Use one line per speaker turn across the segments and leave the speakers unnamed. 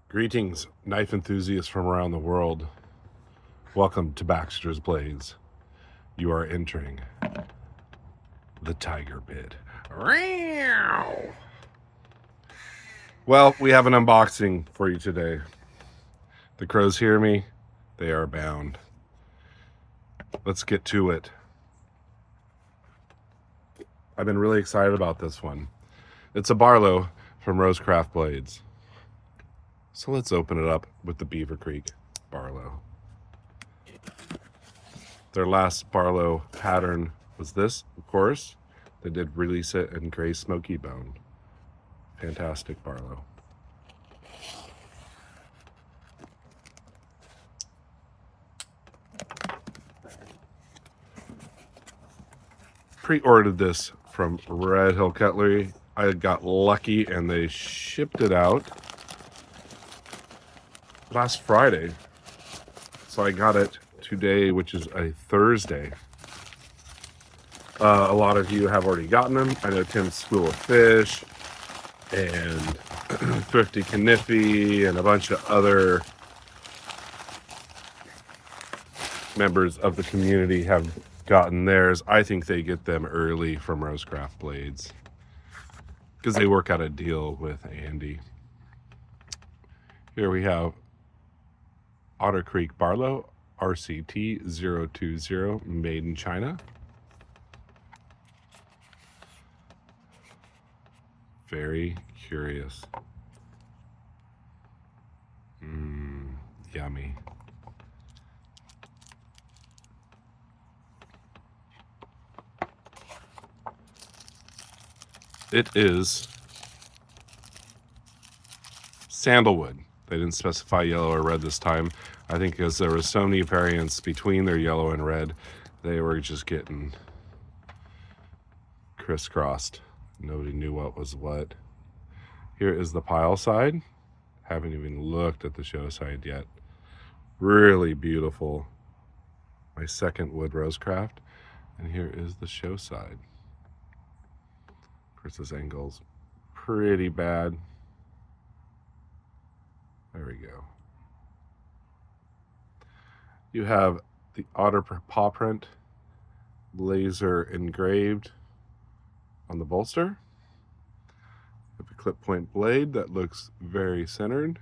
Greetings, knife enthusiasts from around the world. Welcome to Baxter's Blades. You are entering the Tiger Pit. Well, we have an unboxing for you today. The crows hear me. They are bound. Let's get to it. I've been really excited about this one. It's a Barlow from Rosecraft Blades. So let's open it up with the Beaver Creek Barlow. Their last Barlow pattern was this, of course. They did release it in gray smoky bone. Fantastic Barlow. Pre-ordered this from Red Hill Cutlery. I got lucky and they shipped it out last Friday. So I got it today, which is a Thursday. A lot of you have already gotten them. I know Tim's School of Fish and Thrifty Kniffy and a bunch of other members of the community have gotten theirs. I think they get them early from Rosecraft Blades because they work out a deal with Andy. Here we have Otter Creek Barlow RCT 020, made in China. Very curious. Yummy. It is sandalwood. They didn't specify yellow or red this time. I think because there was so many variants between their yellow and red, they were just getting crisscrossed. Nobody knew what was what. Here is the pile side. Haven't even looked at the show side yet. Really beautiful. My second wood Rosecraft. And here is the show side. Of course, this angle's pretty bad. There we go. You have the Otter paw print laser engraved on the bolster. With a clip point blade that looks very centered.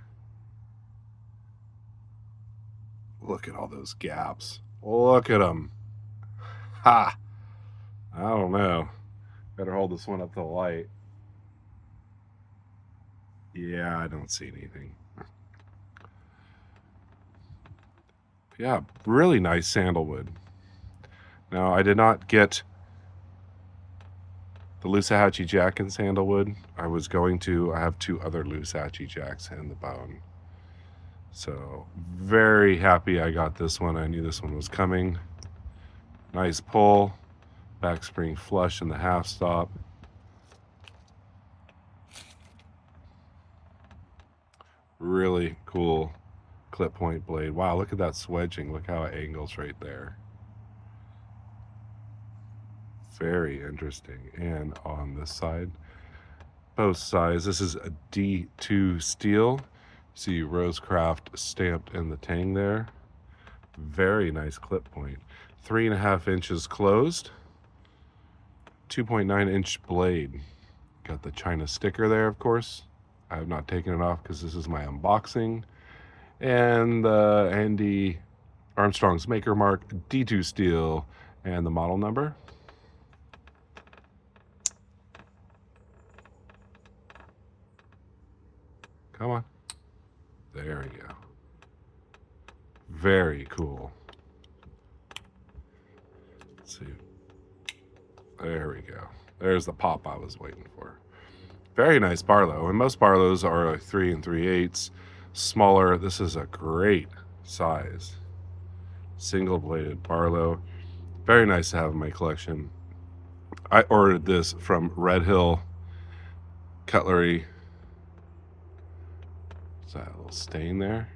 Look at all those gaps. Look at them. Ha! I don't know. Better hold this one up to the light. Yeah, I don't see anything. Yeah, really nice sandalwood. Now, I did not get the Loosahatchee Jack in sandalwood. I was going to. I have two other Loosahatchee Jacks in the bone. So, very happy I got this one. I knew this one was coming. Nice pull. Back spring flush in the half stop. Really cool clip point blade. Wow, look at that swedging. Look how it angles right there. Very interesting. And on this side, both sides, this is a D2 steel. See Rosecraft stamped in the tang there. Very nice clip point. 3.5 inches closed. 2.9 inch blade. Got the China sticker there, of course. I have not taken it off because this is my unboxing. And the Andy Armstrong's maker mark, D2 steel, and the model number. Come on. There we go. Very cool. Let's see. There we go. There's the pop I was waiting for. Very nice Barlow. And most Barlows are like 3 3/8, smaller. This is a great size. Single bladed Barlow. Very nice to have in my collection. I ordered this from Red Hill Cutlery. Is that a little stain there?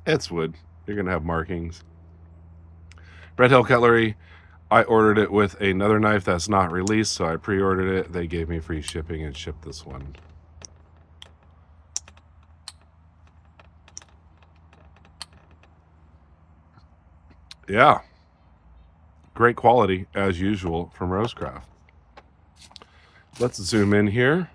It's wood. You're going to have markings. Red Hill Cutlery. I ordered it with another knife that's not released, so I pre-ordered it. They gave me free shipping and shipped this one. Yeah, great quality as usual from Rosecraft. Let's zoom in here.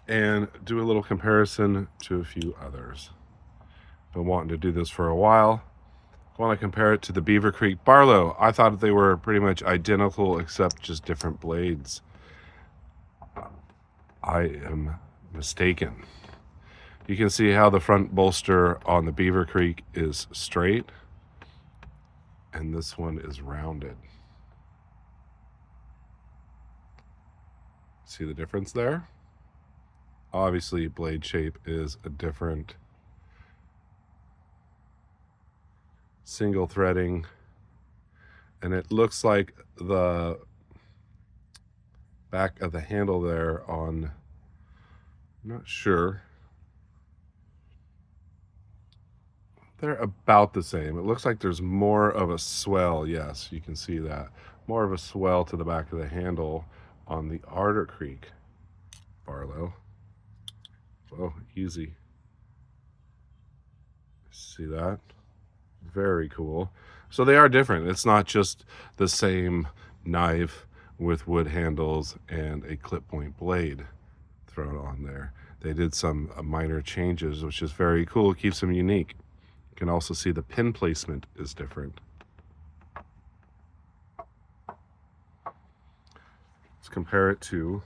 And do a little comparison to a few others. Been wanting to do this for a while. I want to compare it to the Beaver Creek Barlow. I thought they were pretty much identical except just different blades. I am mistaken. You can see how the front bolster on the Beaver Creek is straight and this one is rounded. See the difference there? Obviously, blade shape is a different. Single threading, and it looks like the back of the handle there on, I'm not sure, they're about the same. It looks like there's more of a swell. Yes, you can see that, more of a swell to the back of the handle on the Otter Creek Barlow. Oh, easy. See that? Very cool. So they are different. It's not just the same knife with wood handles and a clip point blade thrown on there. They did some minor changes, which is very cool. It keeps them unique. You can also see the pin placement is different. Let's compare it to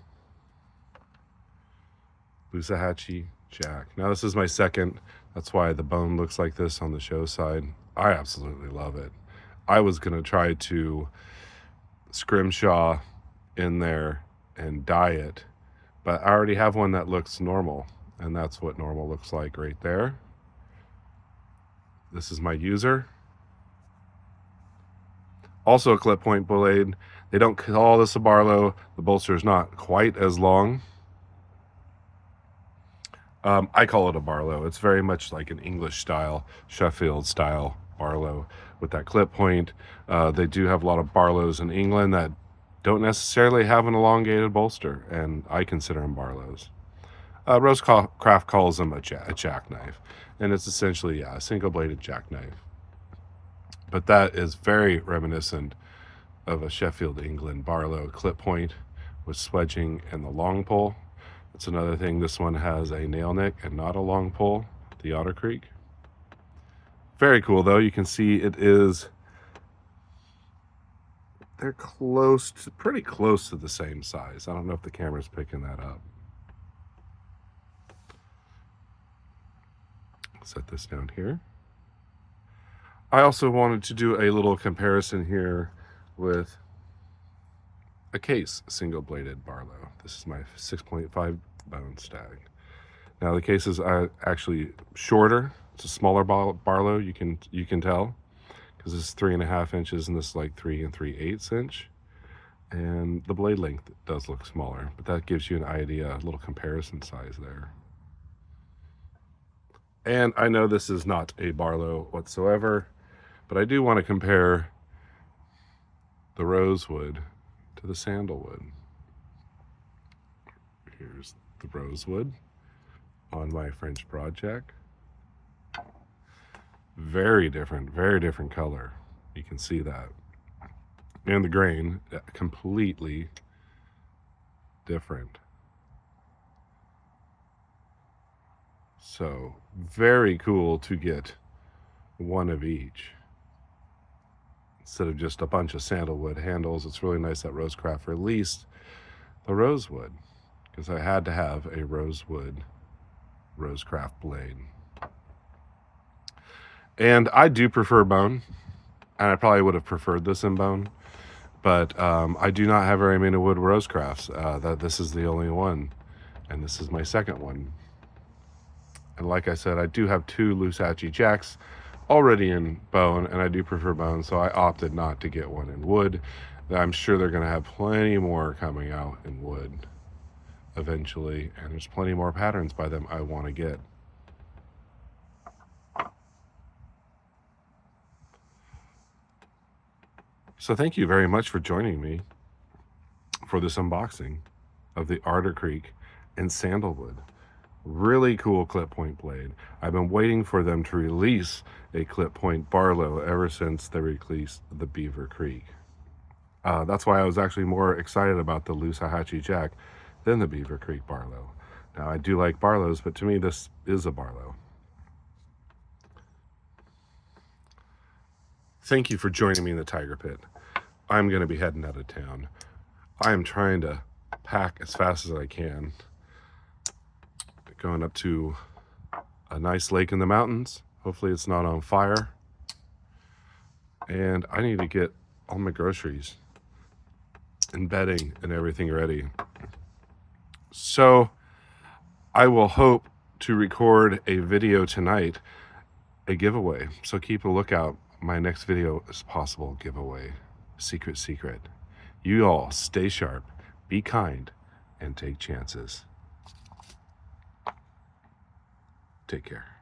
Lusahatchee Jack. Now this is my second. That's why the bone looks like this on the show side. I absolutely love it. I was going to try to scrimshaw in there and dye it, but I already have one that looks normal, and that's what normal looks like right there. This is my user. Also a clip point blade. They don't call this a Barlow. The bolster is not quite as long. I call it a Barlow. It's very much like an English style, Sheffield style Barlow with that clip point. They do have a lot of Barlows in England that don't necessarily have an elongated bolster, and I consider them Barlows. Rosecraft calls them a jackknife, and it's essentially, yeah, a single-bladed jackknife. But that is very reminiscent of a Sheffield, England Barlow clip point with swedging and the long pull. That's another thing. This one has a nail nick and not a long pull, the Otter Creek. Very cool, though. You can see it is, they're close to, pretty close to the same size. I don't know if the camera's picking that up. Set this down here. I also wanted to do a little comparison here with a case single-bladed Barlow. This is my 6.5 bone stag. Now the cases are actually shorter. It's a smaller Barlow. You can tell because this is 3.5 inches and this is like 3 3/8 inch. And the blade length does look smaller, but that gives you an idea, a little comparison size there. And I know this is not a Barlow whatsoever, but I do want to compare the rosewood to the sandalwood. Here's the rosewood on my French project. Very different color. You can see that. And the grain, completely different. So very cool to get one of each instead of just a bunch of sandalwood handles. It's really nice that Rosecraft released the rosewood because I had to have a rosewood Rosecraft blade. And I do prefer bone, and I probably would have preferred this in bone, but I do not have very many wood Rosecrafts. This is the only one, and this is my second one. And like I said, I do have 2 Lusahatchee Jacks already in bone, and I do prefer bone, so I opted not to get one in wood. I'm sure they're going to have plenty more coming out in wood eventually, and there's plenty more patterns by them I want to get. So thank you very much for joining me for this unboxing of the Otter Creek and sandalwood. Really cool clip point blade. I've been waiting for them to release a clip point Barlow ever since they released the Beaver Creek. That's why I was actually more excited about the Loosahatchee Jack than the Beaver Creek Barlow. Now, I do like Barlows, but to me, this is a Barlow. Thank you for joining me in the Tiger Pit. I'm going to be heading out of town. I am trying to pack as fast as I can. Going up to a nice lake in the mountains. Hopefully it's not on fire. And I need to get all my groceries and bedding and everything ready. So I will hope to record a video tonight, a giveaway. So keep a lookout. My next video is possible giveaway. Secret. You all stay sharp, be kind, and take chances. Take care.